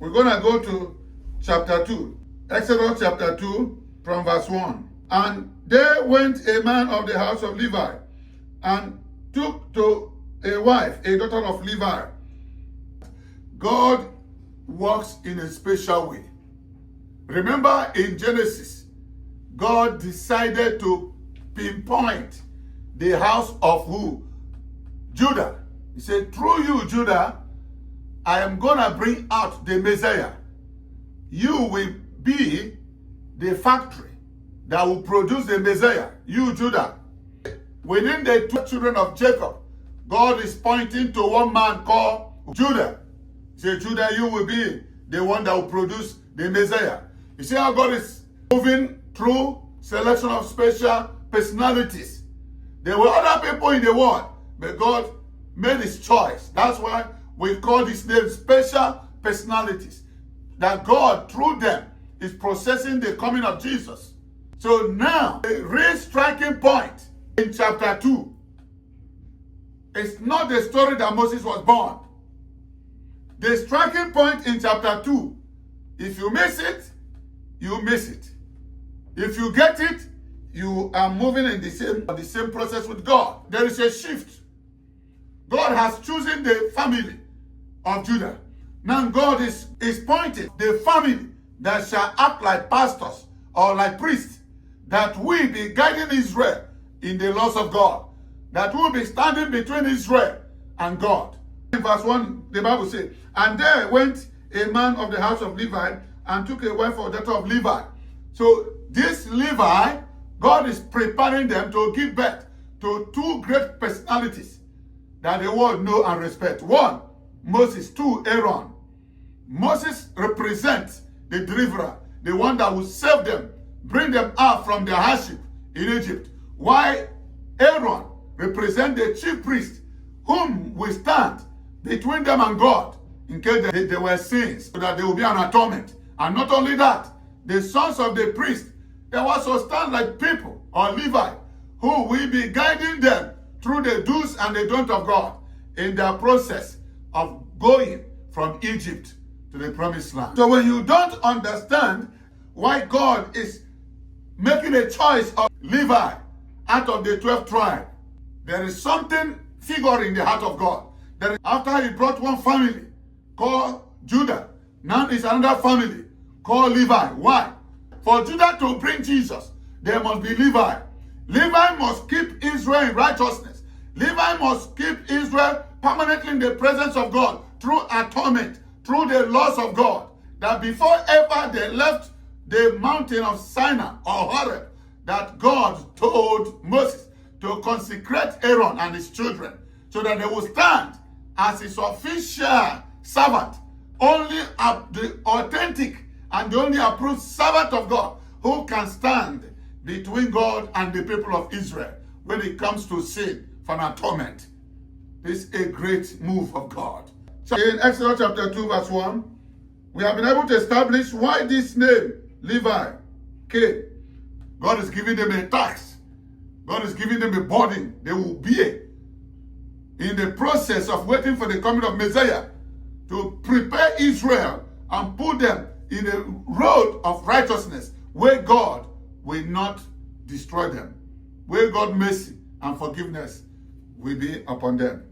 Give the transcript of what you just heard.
We're going to go to chapter 2. Exodus chapter 2 from verse 1. And there went a man of the house of Levi and took to a wife, a daughter of Levi. God works in a special way. Remember in Genesis, God decided to pinpoint the house of who? Judah. He said, through you, Judah, I am going to bring out the Messiah. You will be the factory that will produce the Messiah. You, Judah. Within the two children of Jacob, God is pointing to one man called Judah. He said, Judah, you will be the one that will produce the Messiah. You see how God is moving through selection of special personalities. There were other people in the world, but God made his choice. That's why we call this name special personalities. That God, through them, is processing the coming of Jesus. So now, the real striking point in chapter 2 is not the story that Moses was born. The striking point in chapter 2, if you miss it, you miss it. If you get it, you are moving in the same process with God. There is a shift. God has chosen the family of Judah. Now God is pointing the family that shall act like pastors or like priests, that will be guiding Israel in the laws of God, that will be standing between Israel and God. In verse 1, the Bible says, and there went a man of the house of Levi and took a wife for the daughter of Levi. So this Levi, God is preparing them to give birth to two great personalities that the world know and respect. One, Moses. Two, Aaron. Moses represents the deliverer, the one that will save them, bring them out from their hardship in Egypt. While Aaron represents the chief priest, whom will stand between them and God in case there were sins, so that there will be an atonement. And not only that, the sons of the priest, they also stand like people or Levi, who will be guiding them through the do's and the don'ts of God in their process of going from Egypt to the promised land. So when you don't understand why God is making a choice of Levi out of the 12th tribe, there is something figuring in the heart of God. That after he brought one family called Judah, now is another family called Levi. Why? For Judah to bring Jesus, there must be Levi. Levi must keep Israel in righteousness. Levi must keep Israel permanently in the presence of God through atonement, through the laws of God. That before ever they left the mountain of Sinai or Horeb, that God told Moses to consecrate Aaron and his children so that they will stand as his official servant, only the authentic and the only approved servant of God who can stand between God and the people of Israel when it comes to sin for an atonement. This is a great move of God. So in Exodus chapter 2 verse 1, we have been able to establish why this name, Levi, came. God is giving them a tax. God is giving them a burden they will bear in the process of waiting for the coming of Messiah to prepare Israel and put them in a road of righteousness where God will not destroy them, where God's mercy and forgiveness will be upon them.